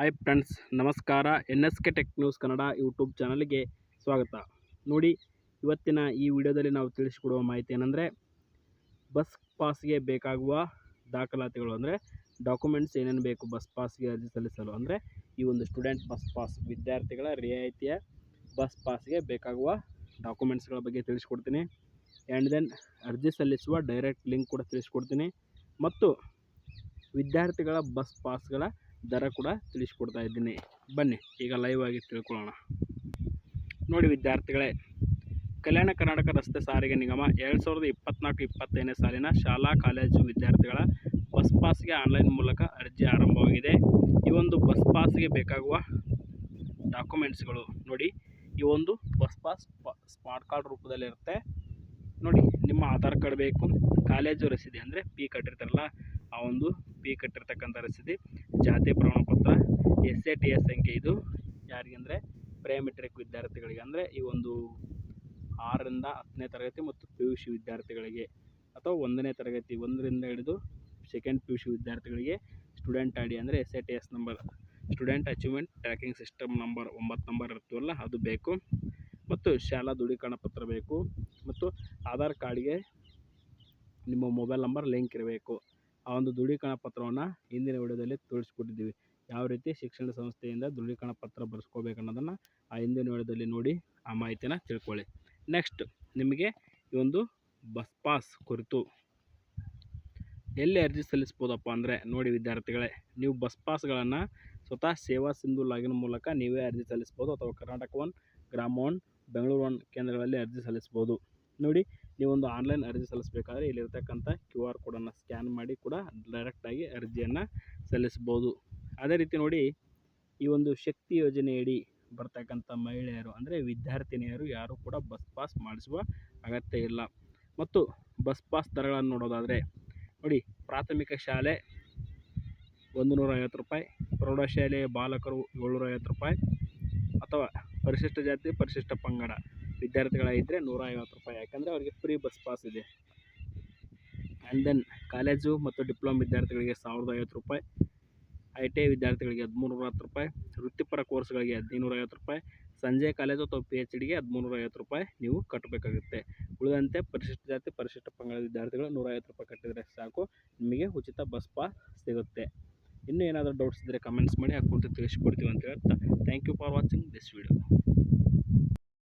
Hi friends, ನಮಸ್ಕಾರ. NSK tech news Kannada YouTube ಚಾನಲ್ಗೆ ಸ್ವಾಗತ. ನೋಡಿ, ಇವತ್ತಿನ ಈ ವಿಡಿಯೋದಲ್ಲಿ ನಾವು ತಿಳಿಸಿಕೊಡುವ ಮಾಹಿತಿ ಏನಂದರೆ, ಬಸ್ ಪಾಸ್ಗೆ ಬೇಕಾಗುವ ದಾಖಲಾತಿಗಳು ಅಂದರೆ ಡಾಕ್ಯುಮೆಂಟ್ಸ್ ಏನೇನು ಬೇಕು ಬಸ್ ಪಾಸ್ಗೆ ಅರ್ಜಿ ಸಲ್ಲಿಸಲು. ಅಂದರೆ ಈ ಒಂದು ಸ್ಟೂಡೆಂಟ್ ಬಸ್ ಪಾಸ್, ವಿದ್ಯಾರ್ಥಿಗಳ ರಿಯಾಯಿತಿಯ ಬಸ್ ಪಾಸ್ಗೆ ಬೇಕಾಗುವ ಡಾಕ್ಯುಮೆಂಟ್ಸ್ಗಳ ಬಗ್ಗೆ ತಿಳಿಸ್ಕೊಡ್ತೀನಿ. ಆ್ಯಂಡ್ ದೆನ್ ಅರ್ಜಿ ಸಲ್ಲಿಸುವ ಡೈರೆಕ್ಟ್ ಲಿಂಕ್ ಕೂಡ ತಿಳಿಸ್ಕೊಡ್ತೀನಿ. ಮತ್ತು ವಿದ್ಯಾರ್ಥಿಗಳ ಬಸ್ ಪಾಸ್ಗಳ ದರ ಕೂಡ ತಿಳಿಸ್ಕೊಡ್ತಾ ಇದ್ದೀನಿ. ಬನ್ನಿ ಈಗ ಲೈವ್ ಆಗಿ ತಿಳ್ಕೊಳ್ಳೋಣ. ನೋಡಿ ವಿದ್ಯಾರ್ಥಿಗಳೇ, ಕಲ್ಯಾಣ ಕರ್ನಾಟಕ ರಸ್ತೆ ಸಾರಿಗೆ ನಿಗಮ 2024-25ನೇ ಸಾಲಿನ ಶಾಲಾ ಕಾಲೇಜು ವಿದ್ಯಾರ್ಥಿಗಳ ಬಸ್ ಪಾಸ್ಗೆ ಆನ್ಲೈನ್ ಮೂಲಕ ಅರ್ಜಿ ಆರಂಭವಾಗಿದೆ. ಈ ಒಂದು ಬಸ್ ಪಾಸ್ಗೆ ಬೇಕಾಗುವ ಡಾಕ್ಯುಮೆಂಟ್ಸ್ಗಳು ನೋಡಿ, ಈ ಒಂದು ಬಸ್ ಪಾಸ್ ಸ್ಮಾರ್ಟ್ ಕಾರ್ಡ್ ರೂಪದಲ್ಲಿರುತ್ತೆ. ನೋಡಿ, ನಿಮ್ಮ ಆಧಾರ್ ಕಾರ್ಡ್ ಬೇಕು, ಕಾಲೇಜು ರಸೀದಿ ಅಂದರೆ ಫೀ ಕಟ್ಟಿರ್ತಾರಲ್ಲ ಆ ಒಂದು ಫೀ ಕಟ್ಟಿರ್ತಕ್ಕಂಥ ರಸೀದಿ, ಜಾತಿ ಪ್ರಮಾಣಪತ್ರ, SATS ಸಂಖ್ಯೆ. ಇದು ಯಾರಿಗೆ ಅಂದರೆ ಪ್ರಿಮೆಟ್ರಿಕ್ ವಿದ್ಯಾರ್ಥಿಗಳಿಗೆ, ಅಂದರೆ ಈ ಒಂದು 6ರಿಂದ 10ನೇ ತರಗತಿ ಮತ್ತು PUC ವಿದ್ಯಾರ್ಥಿಗಳಿಗೆ, ಅಥವಾ 1ನೇ ತರಗತಿ 1ರಿಂದ ಹಿಡಿದು 2nd PUC ವಿದ್ಯಾರ್ಥಿಗಳಿಗೆ ಸ್ಟೂಡೆಂಟ್ ID ಅಂದರೆ SATS number, student achievement tracking system number 9 number ಇರ್ತೀವಲ್ಲ ಅದು ಬೇಕು. ಮತ್ತು ಶಾಲಾ ದೃಢೀಕರಣ ಪತ್ರ ಬೇಕು. ಮತ್ತು ಆಧಾರ್ ಕಾರ್ಡ್ಗೆ ನಿಮ್ಮ ಮೊಬೈಲ್ ನಂಬರ್ ಲಿಂಕ್ ಇರಬೇಕು. ಆ ಒಂದು ದೃಢೀಕರಣ ಪತ್ರವನ್ನು ಹಿಂದಿನ ವಿಡಿಯೋದಲ್ಲಿ ತೋರಿಸ್ಕೊಟ್ಟಿದ್ದೀವಿ. ಯಾವ ರೀತಿ ಶಿಕ್ಷಣ ಸಂಸ್ಥೆಯಿಂದ ದೃಢೀಕರಣ ಪತ್ರ ಬರೆಸ್ಕೋಬೇಕನ್ನೋದನ್ನು ಆ ಹಿಂದಿನ ವಿಡಿಯೋದಲ್ಲಿ ನೋಡಿ ಆ ಮಾಹಿತಿನ ತಿಳ್ಕೊಳ್ಳಿ. ನೆಕ್ಸ್ಟ್, ನಿಮಗೆ ಈ ಒಂದು ಬಸ್ ಪಾಸ್ ಕುರಿತು ಎಲ್ಲಿ ಅರ್ಜಿ ಸಲ್ಲಿಸ್ಬೋದಪ್ಪ ಅಂದರೆ, ನೋಡಿ ವಿದ್ಯಾರ್ಥಿಗಳೇ, ನೀವು ಬಸ್ ಪಾಸ್ಗಳನ್ನು ಸ್ವತಃ ಸೇವಾ ಸಿಂಧು ಲಾಗಿನ್ ಮೂಲಕ ನೀವೇ ಅರ್ಜಿ ಸಲ್ಲಿಸ್ಬೋದು, ಅಥವಾ ಕರ್ನಾಟಕ ಒನ್, ಗ್ರಾಮ ಒನ್, ಬೆಂಗಳೂರು ಒನ್ ಕೇಂದ್ರಗಳಲ್ಲಿ ಅರ್ಜಿ ಸಲ್ಲಿಸ್ಬೋದು. ನೋಡಿ, ನೀವೊಂದು ಆನ್ಲೈನ್ ಅರ್ಜಿ ಸಲ್ಲಿಸಬೇಕಾದ್ರೆ ಇಲ್ಲಿರ್ತಕ್ಕಂಥ QR ಕೋಡನ್ನು ಸ್ಕ್ಯಾನ್ ಮಾಡಿ ಕೂಡ ಡೈರೆಕ್ಟಾಗಿ ಅರ್ಜಿಯನ್ನು ಸಲ್ಲಿಸ್ಬೋದು. ಅದೇ ರೀತಿ ನೋಡಿ, ಈ ಒಂದು ಶಕ್ತಿ ಯೋಜನೆಯಡಿ ಬರ್ತಕ್ಕಂಥ ಮಹಿಳೆಯರು ಅಂದರೆ ವಿದ್ಯಾರ್ಥಿನಿಯರು ಯಾರು ಕೂಡ ಬಸ್ ಪಾಸ್ ಮಾಡಿಸುವ ಅಗತ್ಯ ಇಲ್ಲ. ಮತ್ತು ಬಸ್ ಪಾಸ್ ದರಗಳನ್ನು ನೋಡೋದಾದರೆ ನೋಡಿ, ಪ್ರಾಥಮಿಕ ಶಾಲೆ 150 ರೂಪಾಯಿ, ಪ್ರೌಢಶಾಲೆಯ ಬಾಲಕರು 750 ರೂಪಾಯಿ, ಅಥವಾ ಪರಿಶಿಷ್ಟ ಜಾತಿ ಪರಿಶಿಷ್ಟ ಪಂಗಡ ವಿದ್ಯಾರ್ಥಿಗಳಾಗಿದ್ದರೆ 150 ರೂಪಾಯಿ, ಯಾಕಂದರೆ ಅವರಿಗೆ ಫ್ರೀ ಬಸ್ ಪಾಸ್ ಇದೆ. ಆ್ಯಂಡ್ ದೆನ್ ಕಾಲೇಜು ಮತ್ತು ಡಿಪ್ಲೊಮಾ ವಿದ್ಯಾರ್ಥಿಗಳಿಗೆ 1050 ರೂಪಾಯಿ, ITI ವಿದ್ಯಾರ್ಥಿಗಳಿಗೆ 1310 ರೂಪಾಯಿ, ವೃತ್ತಿಪರ ಕೋರ್ಸ್ಗಳಿಗೆ 1550 ರೂಪಾಯಿ, ಸಂಜೆ ಕಾಲೇಜು ಅಥವಾ PhDಗೆ 1350 ರೂಪಾಯಿ ನೀವು ಕಟ್ಟಬೇಕಾಗುತ್ತೆ. ಉಳಿದಂತೆ ಪರಿಶಿಷ್ಟ ಜಾತಿ ಪರಿಶಿಷ್ಟ ಪಂಗಡ ವಿದ್ಯಾರ್ಥಿಗಳು 150 ರೂಪಾಯಿ ಕಟ್ಟಿದರೆ ಸಾಕು, ನಿಮಗೆ ಉಚಿತ ಬಸ್ ಪಾಸ್ ಸಿಗುತ್ತೆ. ಇನ್ನೂ ಏನಾದರೂ ಡೌಟ್ಸ್ ಇದ್ದರೆ ಕಮೆಂಟ್ಸ್ ಮಾಡಿ, ಆ ಕುರಿತು ತಿಳಿಸ್ಕೊಡ್ತೀವಿ ಅಂತ ಹೇಳ್ತಾ, thank you for watching this video.